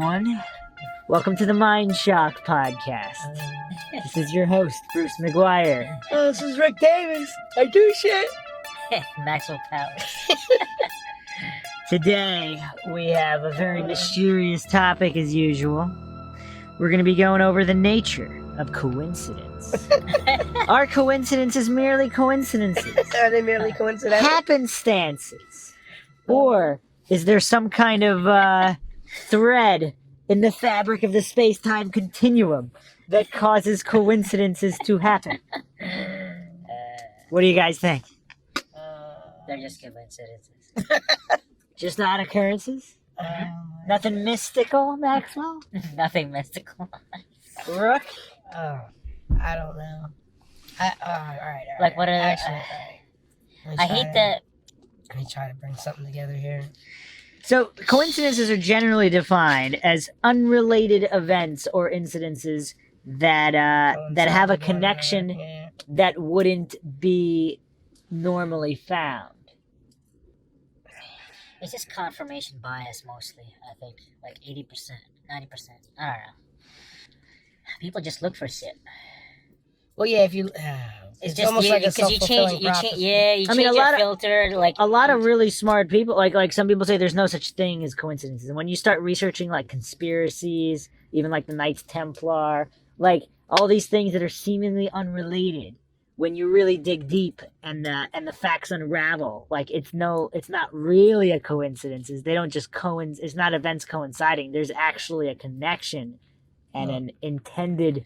everyone. Welcome to the Mindshock podcast. This is your host, Bruce McGuire. Oh, this is Rick Davis. I do shit. Maxwell Powers. Today, we have a very mysterious topic as usual. We're going to be going over the nature of coincidence. Are coincidences merely coincidences? Are they merely coincidental? Happenstances? Or is there some kind of thread in the fabric of the space-time continuum that causes coincidences to happen? What do you guys think? They're just coincidences. Just odd occurrences? Nothing mystical, Maxwell? Nothing mystical. Rook? Oh, I don't know. All right. Like, what are they? Actually, I hate that. Let me try to bring something together here. So, coincidences are generally defined as unrelated events or incidences that have a connection that wouldn't be normally found. It's just confirmation bias mostly, I think. Like 80%, 90%. I don't know. People just look for shit. Well, yeah, if you... It's just almost like a self-fulfilling prophecy. You change your filter. Like a lot of really smart people, like some people say there's no such thing as coincidences. And when you start researching like conspiracies, even like the Knights Templar, like all these things that are seemingly unrelated, when you really dig deep and the facts unravel, like it's not really a coincidence. They don't just it's not events coinciding. There's actually a connection and an intended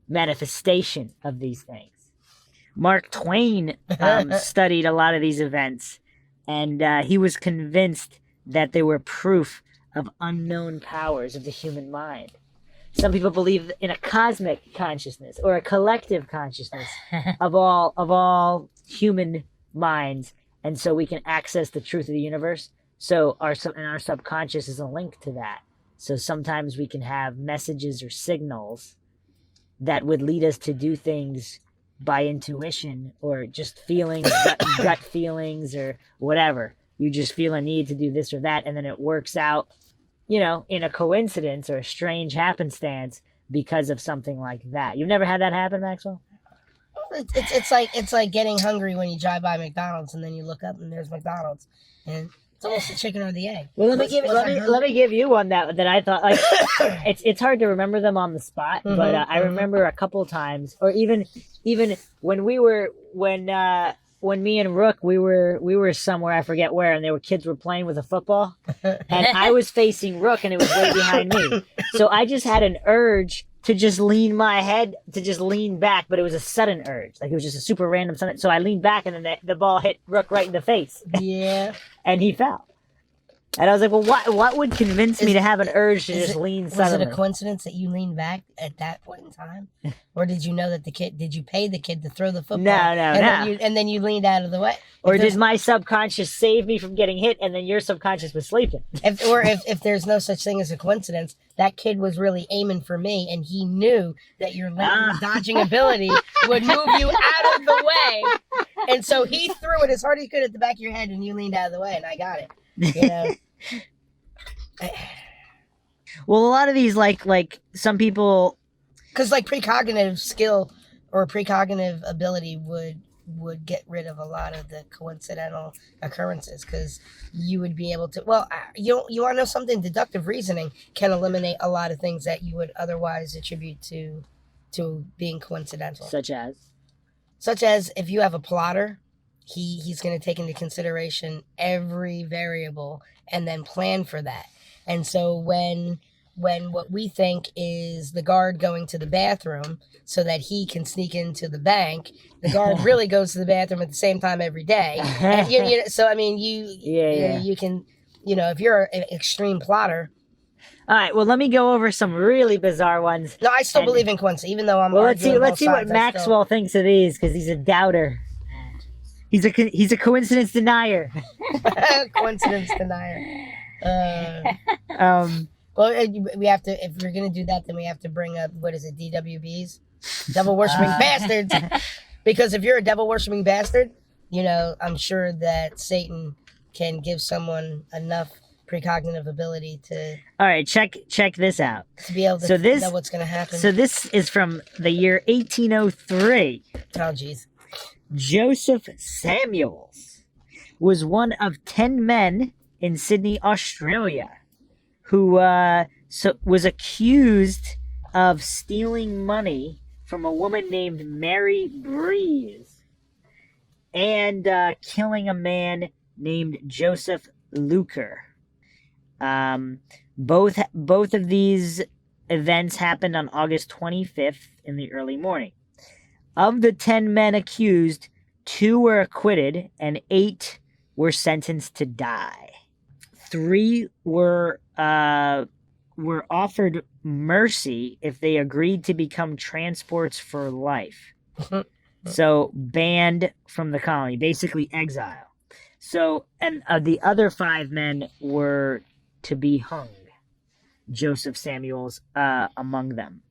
manifestation of these things. Mark Twain studied a lot of these events, and he was convinced that they were proof of unknown powers of the human mind. Some people believe in a cosmic consciousness or a collective consciousness of all human minds, and so we can access the truth of the universe. So our subconscious is a link to that. So sometimes we can have messages or signals that would lead us to do things by intuition or just feelings, gut feelings or whatever. You just feel a need to do this or that, and then it works out, in a coincidence or a strange happenstance because of something like that. You've never had that happen, Maxwell? It's like getting hungry when you drive by McDonald's and then you look up and there's McDonald's, and it's almost the chicken or the egg. Well, let me give you one that I thought, like, it's hard to remember them on the spot, but I remember a couple of times, or even when me and Rook we were somewhere, I forget where, and there were kids were playing with a football, and I was facing Rook and it was way behind me, so I just had an urge to just lean my head, to just lean back, but it was a sudden urge. Like, it was just a super random sudden. So I leaned back, and then the ball hit Rook right in the face. Yeah. And he fell. And I was like, well, what would convince me to have an urge to just lean suddenly? Was it a coincidence that you leaned back at that point in time? Or did you know that did you pay the kid to throw the football? No. And then you leaned out of the way? Or did my subconscious save me from getting hit, and then your subconscious was sleeping? If there's no such thing as a coincidence, that kid was really aiming for me, and he knew that your dodging ability would move you out of the way. And so he threw it as hard as he could at the back of your head, and you leaned out of the way, and I got it. Well, a lot of these, like some people, because like precognitive skill or precognitive ability would get rid of a lot of the coincidental occurrences, because you would be able to, you want to know something? Deductive reasoning can eliminate a lot of things that you would otherwise attribute to being coincidental, such as if you have a plotter, he's going to take into consideration every variable and then plan for that. And so when what we think is the guard going to the bathroom so that he can sneak into the bank, the guard really goes to the bathroom at the same time every day. And so I mean, you can, if you're an extreme plotter. All right, well, let me go over some really bizarre ones. No, I still believe in coincidence, even though I'm. Well, let's see what Maxwell thinks of these, because he's a doubter. He's a coincidence denier. Coincidence denier. Well, we have to, if we're going to do that, then we have to bring up, what is it, DWBs? Devil worshipping bastards. Because if you're a devil worshipping bastard, I'm sure that Satan can give someone enough precognitive ability to All right, check this out. be able to So this- know what's going to happen. So this is from the year 1803. Oh, jeez. Joseph Samuels was one of 10 men in Sydney, Australia, who was accused of stealing money from a woman named Mary Breeze and killing a man named Joseph Luker. Both of these events happened on August 25th in the early morning. Of the 10 men accused, 2 were acquitted and 8 were sentenced to die. 3 were offered mercy if they agreed to become transports for life. So banned from the colony, basically exile. So, and the other 5 men were to be hung. Joseph Samuels among them.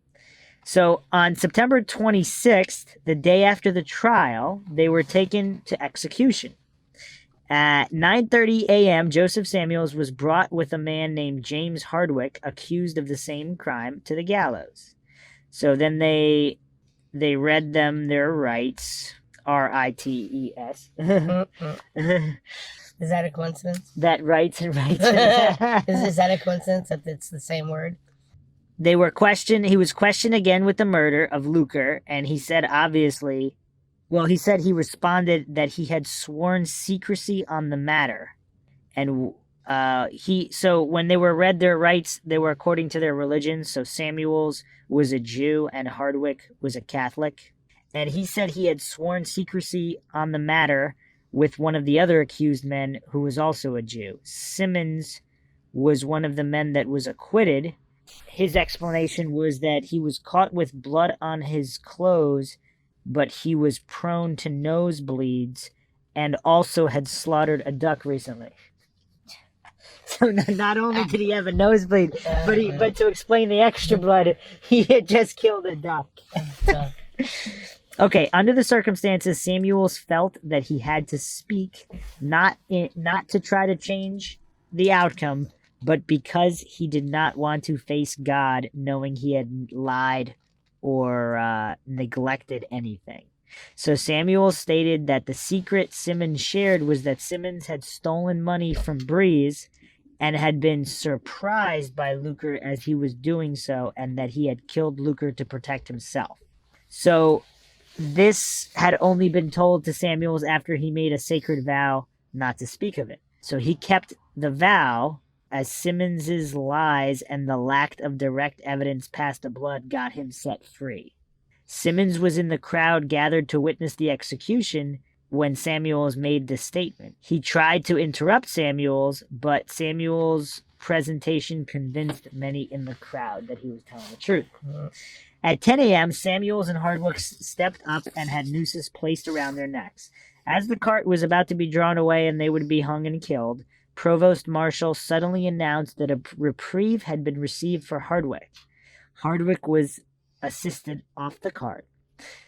So on September 26th, the day after the trial, they were taken to execution. At 9:30 a.m., Joseph Samuels was brought with a man named James Hardwick, accused of the same crime, to the gallows. So then they read them their rights, rights. Is that a coincidence? That rights and rights. Is that a coincidence that it's the same word? They were questioned. He was questioned again with the murder of Luker, and he said he responded that he had sworn secrecy on the matter. And so when they were read their rights, they were according to their religion. So Samuels was a Jew and Hardwick was a Catholic. And he said he had sworn secrecy on the matter with one of the other accused men who was also a Jew. Simmons was one of the men that was acquitted. His explanation was that he was caught with blood on his clothes, but he was prone to nosebleeds and also had slaughtered a duck recently. So not only did he have a nosebleed, but to explain the extra blood, he had just killed a duck. Okay, under the circumstances, Samuels felt that he had to speak, not to try to change the outcome, but because he did not want to face God knowing he had lied or neglected anything. So Samuels stated that the secret Simmons shared was that Simmons had stolen money from Breeze and had been surprised by Luker as he was doing so, and that he had killed Luker to protect himself. So this had only been told to Samuels after he made a sacred vow not to speak of it. So he kept the vow, as Simmons's lies and the lack of direct evidence past the blood got him set free. Simmons was in the crowd gathered to witness the execution when Samuels made this statement. He tried to interrupt Samuels, but Samuels' presentation convinced many in the crowd that he was telling the truth. At 10 a.m., Samuels and Hardwick stepped up and had nooses placed around their necks. As the cart was about to be drawn away and they would be hung and killed, Provost Marshal suddenly announced that a reprieve had been received for Hardwick. Hardwick was assisted off the cart.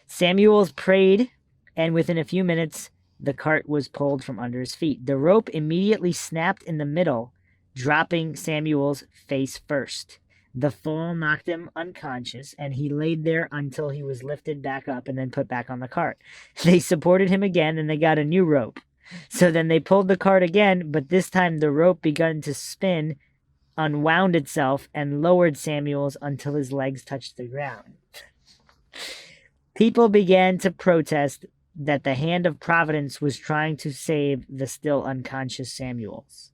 Samuels prayed, and within a few minutes, the cart was pulled from under his feet. The rope immediately snapped in the middle, dropping Samuels face first. The fall knocked him unconscious, and he laid there until he was lifted back up and then put back on the cart. They supported him again, and they got a new rope. So then they pulled the cart again, but this time the rope began to spin, unwound itself, and lowered Samuels until his legs touched the ground. People began to protest that the hand of Providence was trying to save the still unconscious Samuels.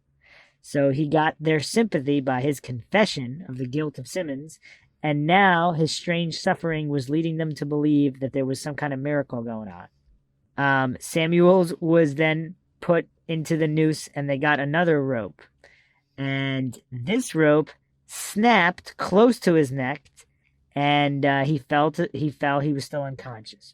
So he got their sympathy by his confession of the guilt of Simmons, and now his strange suffering was leading them to believe that there was some kind of miracle going on. Samuels was then put into the noose, and they got another rope. And this rope snapped close to his neck, and he fell. He was still unconscious.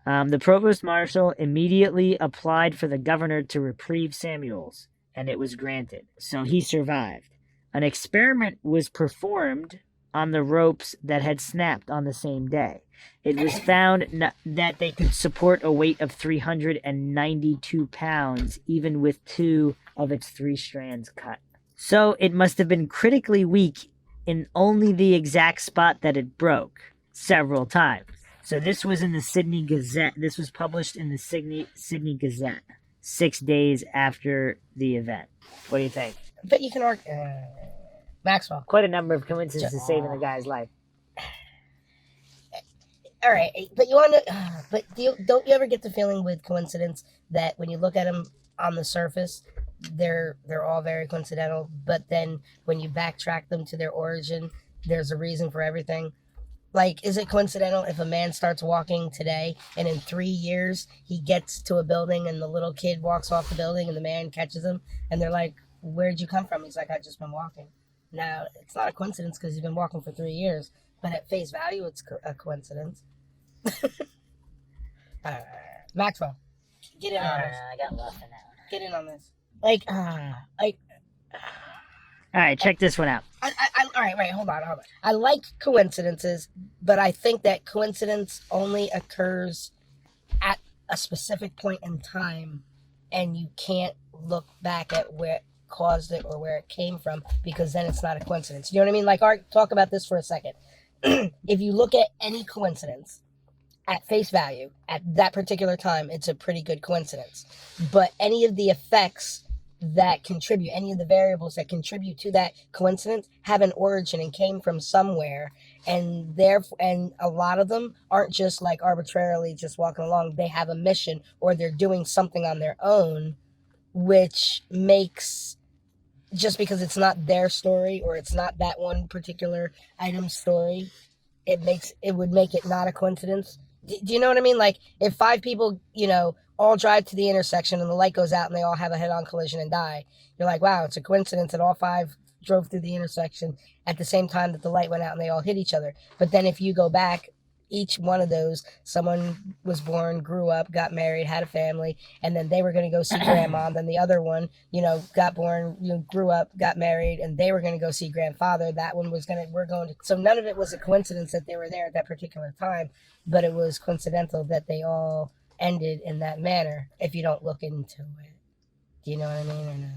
The provost marshal immediately applied for the governor to reprieve Samuels, and it was granted. So he survived. An experiment was performed on the ropes that had snapped on the same day. It was found that they could support a weight of 392 pounds, even with 2 of its 3 strands cut. So it must have been critically weak in only the exact spot that it broke several times. So this was in the Sydney Gazette. This was published in the Sydney Gazette 6 days after the event. What do you think? But you can argue. Maxwell. Quite a number of coincidences saving the guy's life. All right, but you want to. But don't you ever get the feeling with coincidence that when you look at them on the surface, they're all very coincidental, but then when you backtrack them to their origin, there's a reason for everything. Like, is it coincidental if a man starts walking today and in 3 years he gets to a building and the little kid walks off the building and the man catches him and they're like, where'd you come from? He's like, I just been walking. Now, it's not a coincidence because he's been walking for 3 years, but at face value, it's a coincidence. Maxwell, get in on this. I got lost in that one. Get in on this. All right, check this one out. All right, wait, hold on. I like coincidences, but I think that coincidence only occurs at a specific point in time, and you can't look back at where it caused it or where it came from, because then it's not a coincidence. You know what I mean? Like, Art, talk about this for a second. If you look at any coincidence at face value, at that particular time, it's a pretty good coincidence. But any of the effects that contribute, any of the variables that contribute to that coincidence have an origin and came from somewhere, and a lot of them aren't just like arbitrarily just walking along. They have a mission, or they're doing something on their own, which makes, just because it's not their story or it's not that one particular item's story, it would make it not a coincidence. Do you know what I mean? Like, if 5 people, all drive to the intersection and the light goes out and they all have a head-on collision and die, you're like, wow, it's a coincidence that all 5 drove through the intersection at the same time that the light went out and they all hit each other. But then if you go back, each one of those, someone was born, grew up, got married, had a family, and then they were going to go see grandma. Then the other one, got born, grew up, got married, and they were going to go see grandfather. That one was so none of it was a coincidence that they were there at that particular time, but it was coincidental that they all ended in that manner if you don't look into it. Do you know what I mean or no?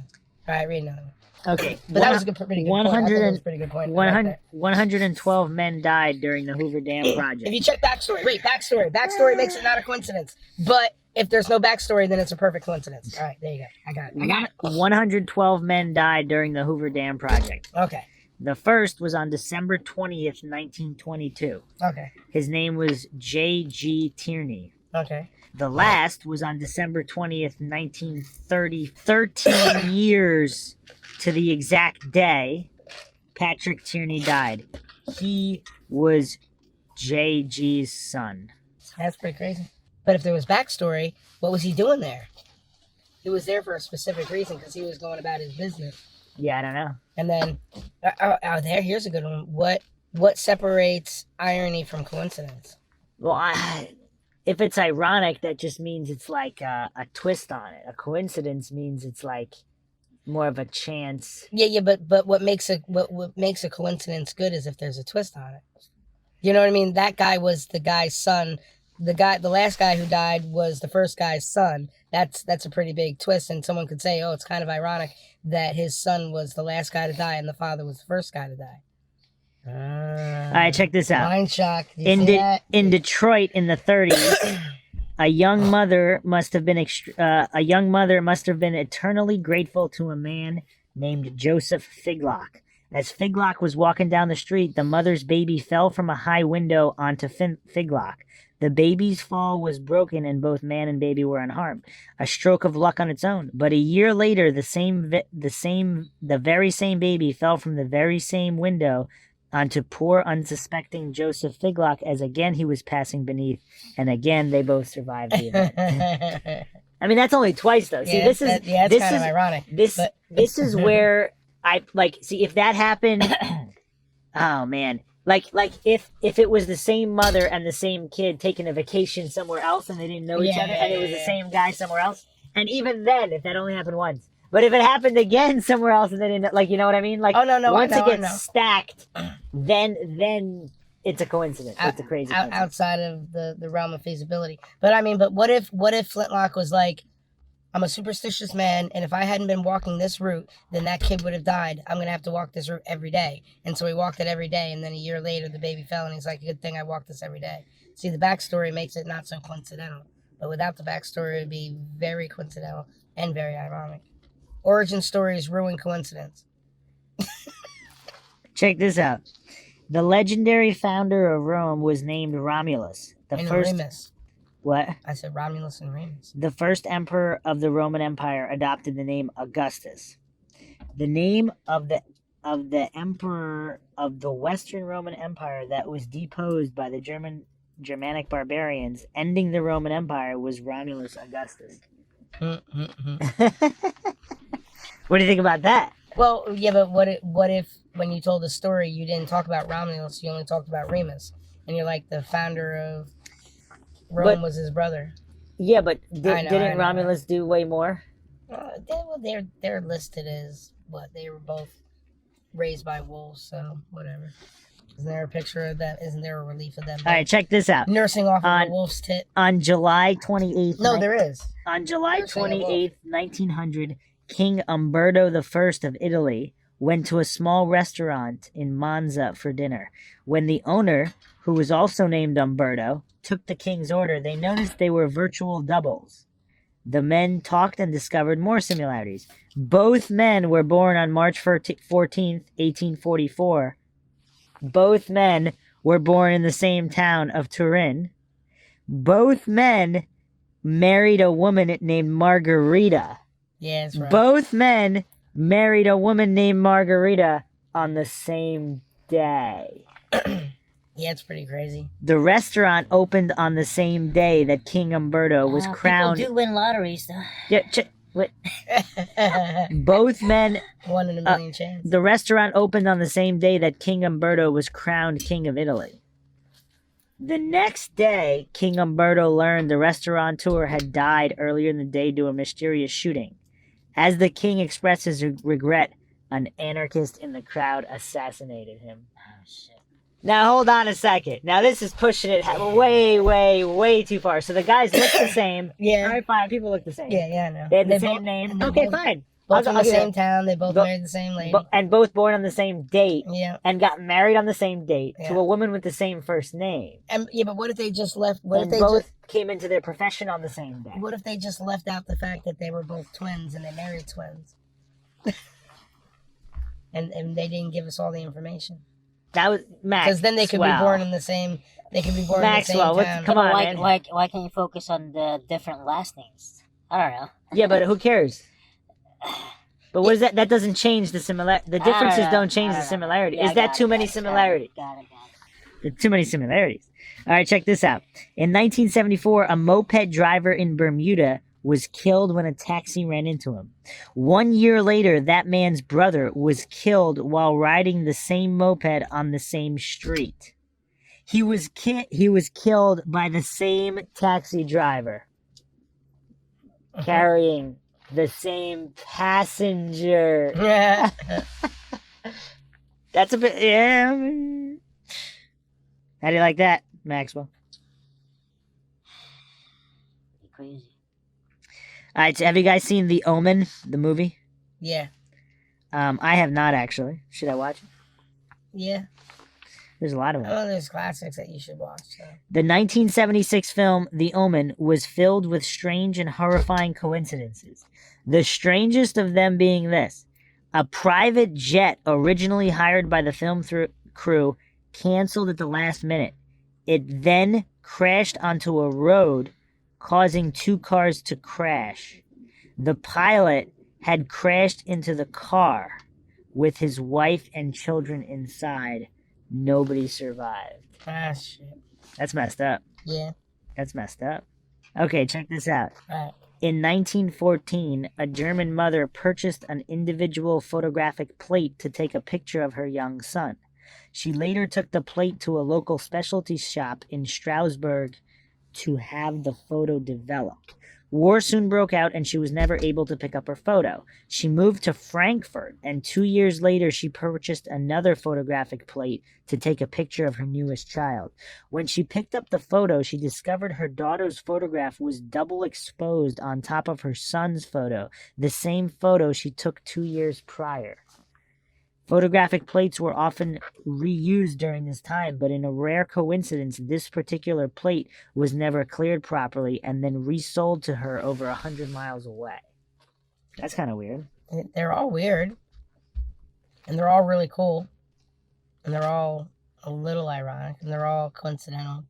All right, read another one. Okay, But that was a pretty good point. I think it was a pretty good point. 112 men died during the Hoover Dam project. If you check backstory, backstory makes it not a coincidence. But if there's no backstory, then it's a perfect coincidence. All right, there you go. I got it. 112 men died during the Hoover Dam project. Okay. The first was on December 20th, 1922. Okay. His name was J.G. Tierney. Okay. The last was on December 20th, 1930. 13 years to the exact day, Patrick Tierney died. He was J.G.'s son. That's pretty crazy. But if there was backstory, what was he doing there? He was there for a specific reason, because he was going about his business. Yeah, I don't know. And then, here's a good one. What separates irony from coincidence? Well, if it's ironic, that just means it's like a twist on it. A coincidence means it's like more of a chance. Yeah, but what makes a coincidence good is if there's a twist on it. You know what I mean? That guy was the guy's son. The last guy who died was the first guy's son. That's a pretty big twist, and someone could say, oh, it's kind of ironic that his son was the last guy to die and the father was the first guy to die. All right, check this out. Mindshock. In Detroit in the 30s, a young mother must have been eternally grateful to a man named Joseph Figlock. As Figlock was walking down the street, the mother's baby fell from a high window onto Figlock. The baby's fall was broken, and both man and baby were unharmed. A stroke of luck on its own. But a year later, the very same baby fell from the very same window onto poor, unsuspecting Joseph Figlock, as again he was passing beneath, and again they both survived the event. I mean, that's only twice though. See, this is kind of ironic. This is where I see if that happened. Oh man. Like if it was the same mother and the same kid taking a vacation somewhere else and they didn't know each other, and it was the same guy somewhere else, and even then, if that only happened once, but if it happened again somewhere else and they didn't, you know what I mean? Like, oh no, once it gets stacked, then it's a coincidence. It's a crazy coincidence. Outside of the realm of feasibility. But I mean, what if Flintlock was like, I'm a superstitious man, and if I hadn't been walking this route, then that kid would have died. I'm going to have to walk this route every day. And so he walked it every day, and then a year later, the baby fell, and he's like, good thing I walked this every day. See, the backstory makes it not so coincidental. But without the backstory, it would be very coincidental and very ironic. Origin stories ruin coincidence. Check this out. The legendary founder of Rome was named Romulus. And Remus. What? I said Romulus and Remus. The first emperor of the Roman Empire adopted the name Augustus. The name of the emperor of the Western Roman Empire that was deposed by the Germanic barbarians, ending the Roman Empire, was Romulus Augustus. What do you think about that? Well, yeah, but what if when you told the story you didn't talk about Romulus, you only talked about Remus, and you're like the founder of Rome was his brother. Yeah, but didn't Romulus do way more? They're listed as what? They were both raised by wolves, so whatever. Isn't there a picture of them? Isn't there a relief of them? All right, check this out. Nursing off of a wolf's tit. On July 28th... No, there is. On July 28th, 1900, King Umberto I of Italy went to a small restaurant in Monza for dinner. When the owner, who was also named Umberto, took the king's order, they noticed they were virtual doubles. The men talked and discovered more similarities. Both men were born on March 14th, 1844. Both men were born in the same town of Turin. Both men married a woman named Margarita. Yeah, that's right. Both men married a woman named Margarita on the same day. Yeah, it's pretty crazy. The restaurant opened on the same day that King Umberto was crowned. People do win lotteries, though. Yeah, both men. 1 in a million chance. The restaurant opened on the same day that King Umberto was crowned King of Italy. The next day, King Umberto learned the restaurateur had died earlier in the day due to a mysterious shooting. As the king expressed his regret, an anarchist in the crowd assassinated him. Oh, shit. Now, hold on a second. Now, this is pushing it way, way, way too far. So the guys look the same. Yeah. All right, fine. People look the same. Yeah, I know. They had the same name. Okay, fine. Both from the same town. They both married the same lady. And both born on the same date. Yeah. And got married on the same date to a woman with the same first name. Yeah, but what if they just left? If they both came into their profession on the same day? What if they just left out the fact that they were both twins and they married twins? and they didn't give us all the information. That was Max. Because then they could be born in the same. They could be born in the same town. Come on, man. Why can't you focus on the different last names? I don't know. Yeah, but who cares? But what is that? That doesn't change the similarity. The differences don't change the similarity. Yeah, is that too many similarities? Got it. There's too many similarities. All right, check this out. In 1974, a moped driver in Bermuda was killed when a taxi ran into him. 1 year later, that man's brother was killed while riding the same moped on the same street. He was killed by the same taxi driver carrying the same passenger. Yeah. That's a bit, yeah. How do you like that, Maxwell? Crazy. All right, so have you guys seen The Omen, the movie? Yeah. I have not, actually. Should I watch it? Yeah. There's a lot of them. Oh, there's classics that you should watch. So. The 1976 film The Omen was filled with strange and horrifying coincidences. The strangest of them being this. A private jet originally hired by the film crew canceled at the last minute. It then crashed onto a road, causing 2 cars to crash. The pilot had crashed into the car with his wife and children inside. Nobody survived. Ah, shit. That's messed up. Yeah. That's messed up. Okay, check this out. Right. In 1914, a German mother purchased an individual photographic plate to take a picture of her young son. She later took the plate to a local specialty shop in Strasbourg to have the photo developed. War soon broke out, and she was never able to pick up her photo. She moved to Frankfurt, and 2 years later, she purchased another photographic plate to take a picture of her newest child. When she picked up the photo, she discovered her daughter's photograph was double exposed on top of her son's photo, the same photo she took 2 years prior. Photographic plates were often reused during this time, but in a rare coincidence, this particular plate was never cleared properly and then resold to her over 100 miles away. That's kind of weird. They're all weird. And they're all really cool. And they're all a little ironic. And they're all coincidental.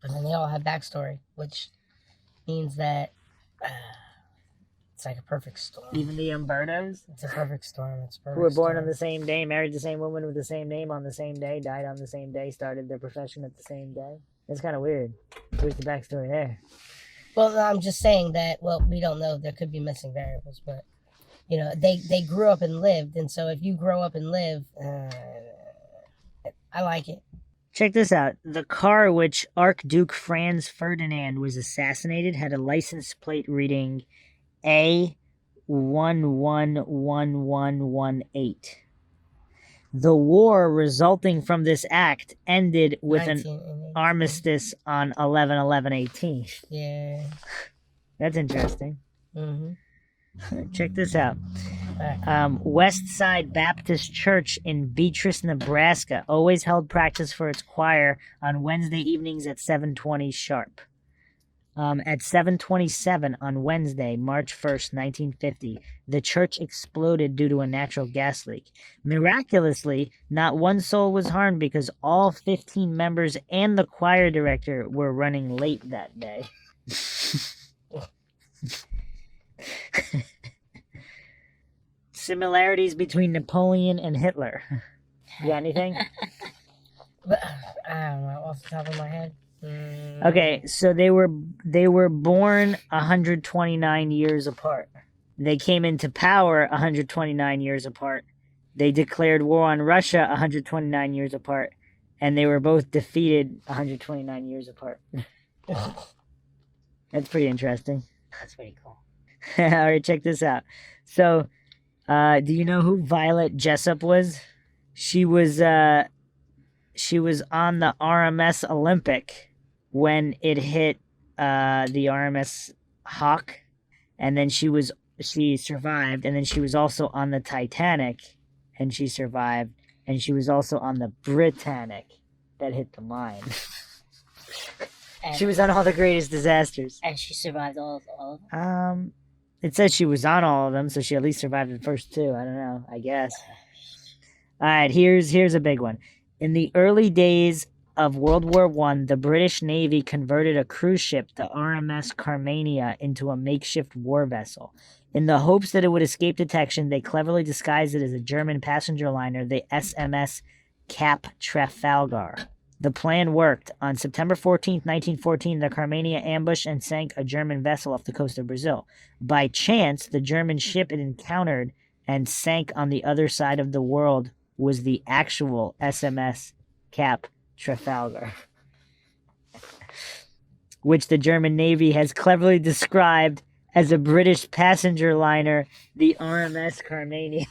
But then they all have backstory, which means that it's like a perfect storm. Even the Umbertos? It's a perfect storm. It's a perfect Who were born storm. on the same day, married the same woman with the same name on the same day, died on the same day, started their profession at the same day. It's kind of weird. Where's the backstory there? Well, I'm just saying that, well, we don't know. There could be missing variables, but, you know, they grew up and lived. And so if you grow up and live, I like it. Check this out. The car which Archduke Franz Ferdinand was assassinated had a license plate reading A111118. The war resulting from this act ended with an 1918. armistice on 11/11/18. Yeah. That's interesting. Mm-hmm. Check this out. Right. West Side Baptist Church in Beatrice, Nebraska, always held practice for its choir on Wednesday evenings at 7:20 sharp. At 7:27 on Wednesday, March 1st, 1950, the church exploded due to a natural gas leak. Miraculously, not one soul was harmed because all 15 members and the choir director were running late that day. Similarities between Napoleon and Hitler. You got anything? But, I don't know, off the top of my head. Okay, so they were born 129 years apart. They came into power 129 years apart. They declared war on Russia 129 years apart, and they were both defeated 129 years apart. That's pretty interesting. That's pretty cool. All right, check this out. So, do you know who Violet Jessup was? She was on the RMS Olympic when it hit the RMS Hawk, and then she survived, and then she was also on the Titanic, and she survived, and she was also on the Britannic that hit the mine. And, She was on all the greatest disasters. and she survived all of them. It says she was on all of them, so she at least survived the first two. I don't know, I guess. All right, here's a big one. In the early days of World War I, the British Navy converted a cruise ship, the RMS Carmania, into a makeshift war vessel. In the hopes that it would escape detection, they cleverly disguised it as a German passenger liner, the SMS Cap Trafalgar. The plan worked. On September 14th, 1914, the Carmania ambushed and sank a German vessel off the coast of Brazil. By chance, the German ship it encountered and sank on the other side of the world was the actual SMS Cap Trafalgar, which the German Navy has cleverly described as a British passenger liner, the RMS Carmania.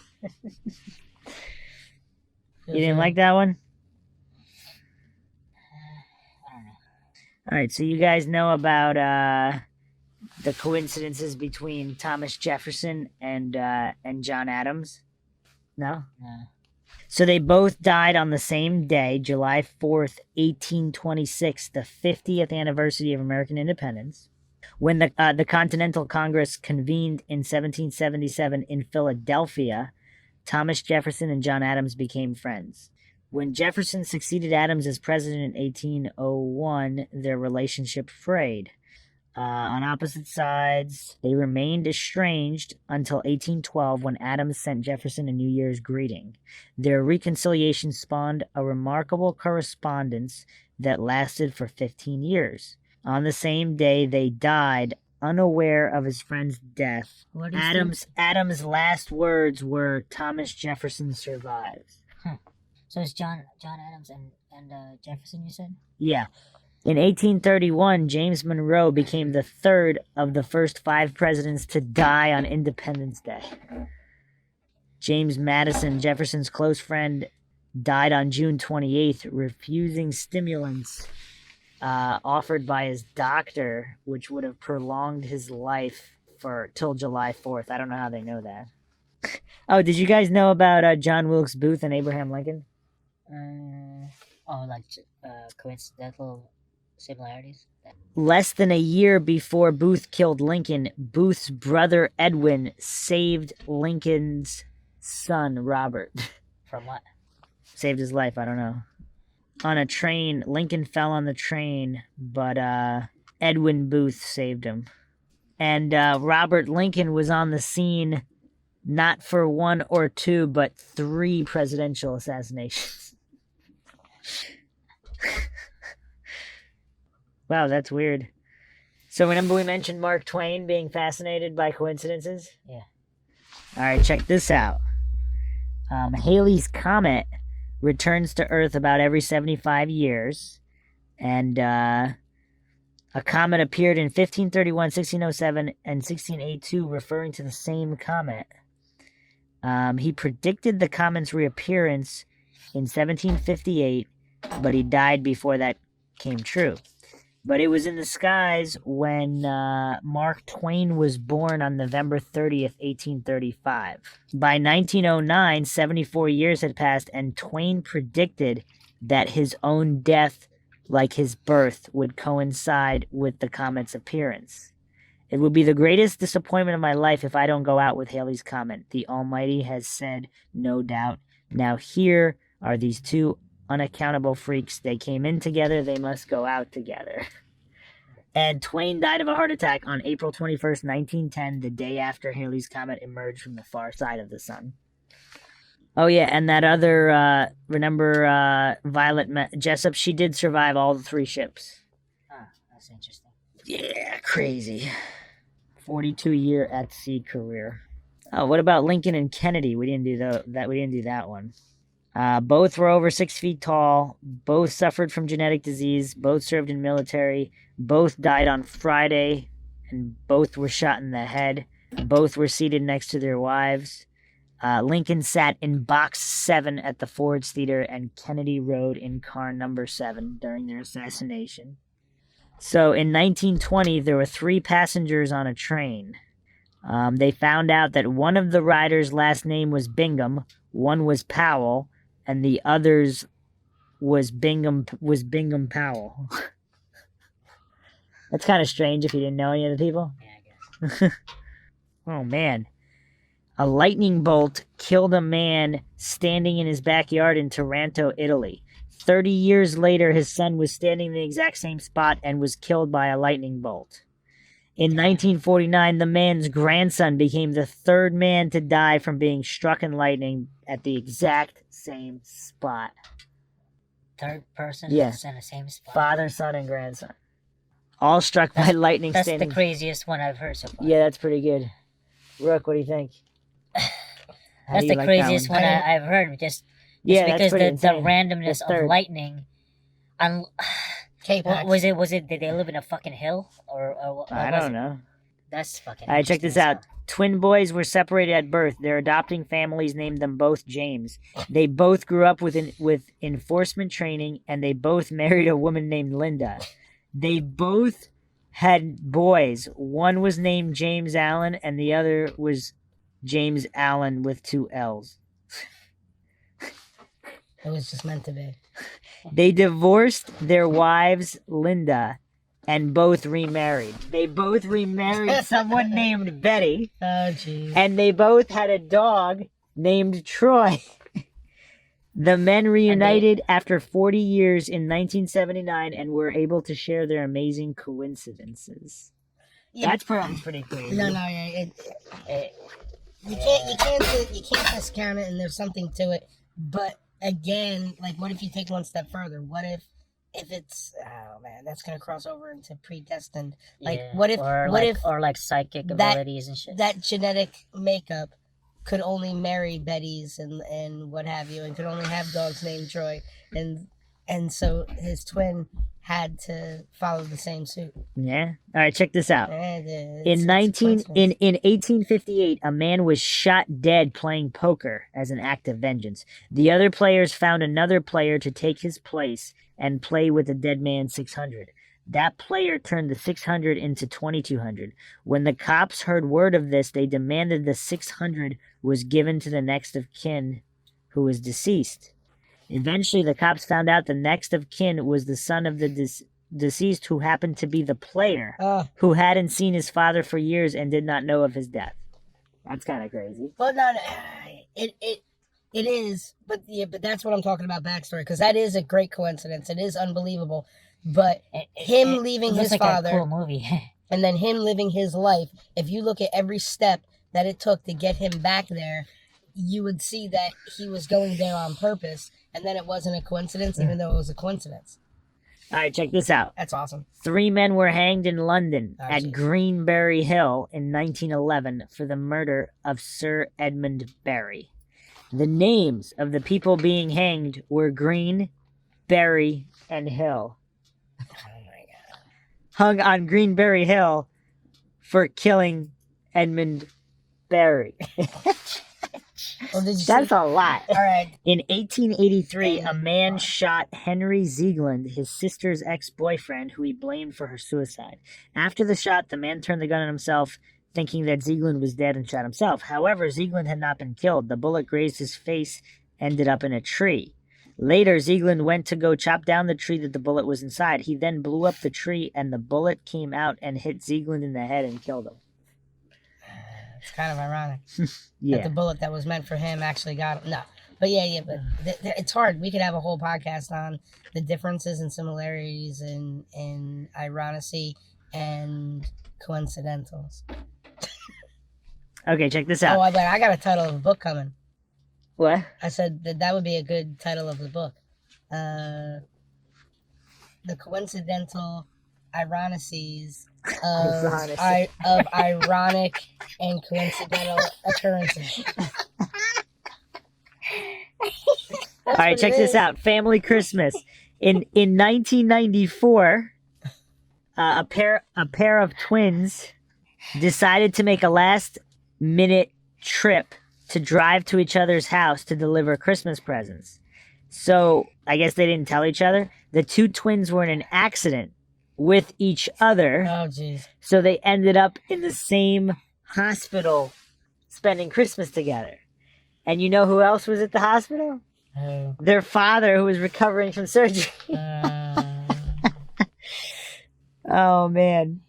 You didn't like that one? I don't know. All right, so you guys know about the coincidences between Thomas Jefferson and John Adams? No? No. So they both died on the same day, July 4th, 1826, the 50th anniversary of American independence. When the Continental Congress convened in 1777 in Philadelphia, Thomas Jefferson and John Adams became friends. When Jefferson succeeded Adams as president in 1801, their relationship frayed. On opposite sides, they remained estranged until 1812 when Adams sent Jefferson a New Year's greeting. Their reconciliation spawned a remarkable correspondence that lasted for 15 years. On the same day, they died, unaware of his friend's death. What is Adams' last words were, "Thomas Jefferson survives." So it's John Adams and Jefferson, you said? Yeah. In 1831, James Monroe became the third of the first 5 presidents to die on Independence Day. James Madison, Jefferson's close friend, died on June 28th, refusing stimulants offered by his doctor, which would have prolonged his life till July 4th. I don't know how they know that. Oh, did you guys know about John Wilkes Booth and Abraham Lincoln? Coincidental similarities. Less than a year before Booth killed Lincoln, Booth's brother Edwin saved Lincoln's son Robert. From what? Saved his life, I don't know. On a train, Lincoln fell on the train, but Edwin Booth saved him. And Robert Lincoln was on the scene not for 1 or 2, but 3 presidential assassinations. Wow, that's weird. So remember we mentioned Mark Twain being fascinated by coincidences? Yeah. All right, check this out. Halley's Comet returns to Earth about every 75 years. And a comet appeared in 1531, 1607, and 1682, referring to the same comet. He predicted the comet's reappearance in 1758, but he died before that came true. But it was in the skies when Mark Twain was born on November 30th, 1835. By 1909, 74 years had passed, and Twain predicted that his own death, like his birth, would coincide with the comet's appearance. It will be the greatest disappointment of my life if I don't go out with Halley's Comet. The Almighty has said, no doubt. Now here are these 2 unaccountable freaks. They came in together. They must go out together. And Twain died of a heart attack on April 21st, 1910, the day after Halley's Comet emerged from the far side of the sun. Oh, yeah, and that other, remember Violet Jessup? She did survive all the 3 ships. Ah, that's interesting. Yeah, crazy. 42-year at-sea career. Oh, what about Lincoln and Kennedy? We didn't do that. We didn't do that one. Both were over 6 feet tall. Both suffered from genetic disease. Both served in military. Both died on Friday, and both were shot in the head. Both were seated next to their wives. Lincoln sat in box 7 at the Ford's Theater, and Kennedy rode in car number 7 during their assassination. So in 1920, there were 3 passengers on a train. They found out that one of the riders' last name was Bingham, one was Powell, and the other's was Bingham Powell. That's kind of strange if you didn't know any of the people. Yeah, I guess. Oh, man. A lightning bolt killed a man standing in his backyard in Taranto, Italy. 30 years later, his son was standing in the exact same spot and was killed by a lightning bolt. In 1949, the man's grandson became the 3rd man to die from being struck in lightning at the exact same spot. 3rd person? Yeah. In the same spot? Father, son, and grandson. All struck by lightning That's standing. the craziest one I've heard so far. Yeah, that's pretty good. Rook, what do you think? That's the craziest one I've heard. Just because the randomness of lightning. K-Pax. Was it? Did they live in a fucking hill or what I don't know. That's fucking. All right, check this out. Twin boys were separated at birth. Their adopting families named them both James. They both grew up with enforcement training, and they both married a woman named Linda. They both had boys. One was named James Allen, and the other was James Allen with 2 L's. It was just meant to be. They divorced their wives, Linda, and both remarried. They both remarried someone named Betty. Oh, jeez. And they both had a dog named Troy. The men reunited after 40 years in 1979 and were able to share their amazing coincidences. Yeah. That's pretty crazy. No, yeah. You can't discount it, and there's something to it. But again, like, what if you take one step further? What if it's, oh man, that's gonna cross over into predestined. Like, yeah. what if or psychic abilities and shit. That genetic makeup could only marry Bettys and what have you, and could only have dogs named Troy, and and so his twin had to follow the same suit. Yeah. All right, check this out. It's In a 1858, a man was shot dead playing poker as an act of vengeance. The other players found another player to take his place and play with the dead man's 600. That player turned the 600 into 2200. When the cops heard word of this, they demanded the 600 was given to the next of kin who was deceased. Eventually, the cops found out the next of kin was the son of the deceased, who happened to be the player, who hadn't seen his father for years and did not know of his death. That's kind of crazy. Well, no, it is, but that's what I'm talking about, backstory, because that is a great coincidence. It is unbelievable, but him leaving his father, a cool movie. and then him living his life. If you look at every step that it took to get him back there, you would see that he was going there on purpose, and then it wasn't a coincidence, even though it was a coincidence. All right, check this out. That's awesome. 3 men were hanged in London at Greenberry Hill in 1911 for the murder of Sir Edmund Berry. The names of the people being hanged were Green, Berry, and Hill. Oh my God. Hung on Greenberry Hill for killing Edmund Berry. Well, did you That's see? a lot. All right. In 1883, a man shot Henry Ziegland, his sister's ex-boyfriend, who he blamed for her suicide. After the shot, the man turned the gun on himself, thinking that Ziegland was dead, and shot himself. However, Ziegland had not been killed. The bullet grazed his face, ended up in a tree. Later, Ziegland went to go chop down the tree that the bullet was inside. He then blew up the tree, and the bullet came out and hit Ziegland in the head and killed him. It's kind of ironic Yeah. that the bullet that was meant for him actually got him. No, but but it's hard. We could have a whole podcast on the differences and similarities in ironicy and coincidentals. Okay, check this out. Oh, but I got a title of a book coming. What? I said that would be a good title of the book. The coincidental ironicies of ironic and coincidental occurrences. All right, check this out. Family Christmas. In 1994, a pair of twins decided to make a last-minute trip to drive to each other's house to deliver Christmas presents. So I guess they didn't tell each other. The two twins were in an accident with each other. Oh, jeez. So they ended up in the same hospital spending Christmas together. And you know who else was at the hospital? Oh. Their father, who was recovering from surgery. Oh, man.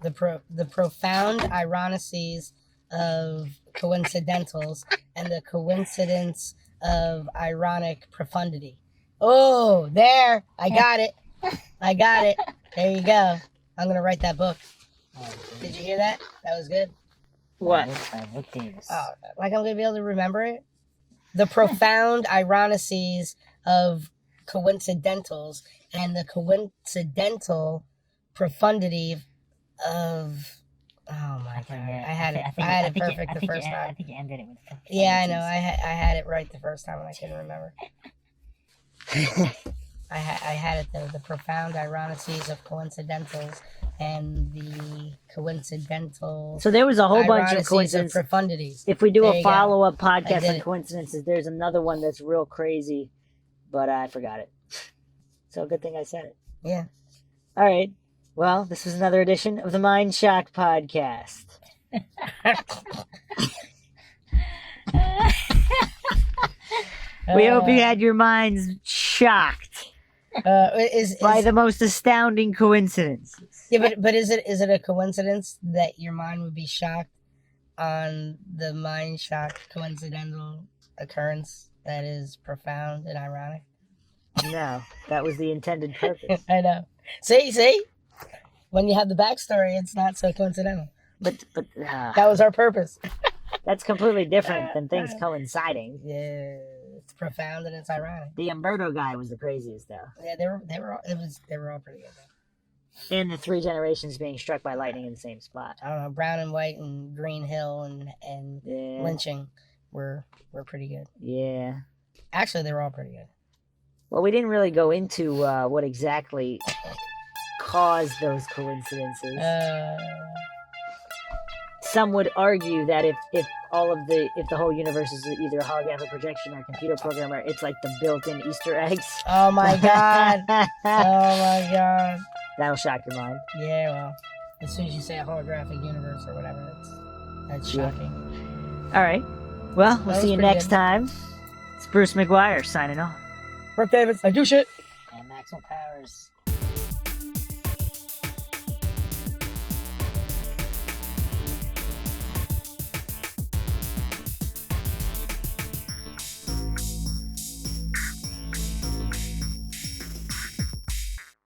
The profound ironicies of coincidentals and the coincidence of ironic profundity. Oh, there. I got it. There you go. I'm going to write that book. Did you hear that? That was good. What? Oh, like I'm going to be able to remember it? The profound ironicies of coincidentals and the coincidental profundity of... Oh my God! I had it perfect the first time. I think you ended it with. Yeah, I know. I had it right the first time and I couldn't remember. I had it though. The profound ironicies of coincidentals and the coincidental. So there was a whole bunch of ironicies coincidences. of profundities. If we do There a you go. follow-up I podcast did on it. coincidences, there's another one that's real crazy, but I forgot it. So good thing I said it. Yeah. All right. Well, this was another edition of the Mindshock podcast. We hope you had your minds shocked by the most astounding coincidences. Yeah, but is it a coincidence that your mind would be shocked on the mind shock coincidental occurrence that is profound and ironic? No, that was the intended purpose. I know. See? When you have the backstory, it's not so coincidental. But That was our purpose. that's completely different than things coinciding. Yeah, it's profound and it's ironic. The Umberto guy was the craziest, though. Yeah, they were all pretty good. And the 3 generations being struck by lightning in the same spot. I don't know, Brown and White and Green Hill and Yeah. lynching were pretty good. Yeah. Actually, they were all pretty good. Well, we didn't really go into what exactly caused those coincidences. Some would argue that if the whole universe is either a holographic projection or a computer programmer, it's like the built-in Easter eggs. Oh my god. Oh my god. That'll shock your mind. Yeah, well, as soon as you say a holographic universe or whatever, that's shocking. All right. Well, we'll That see was you pretty next good. time. It's Bruce McGuire signing off. Brooke Davis, I do shit. And Maxwell Powers.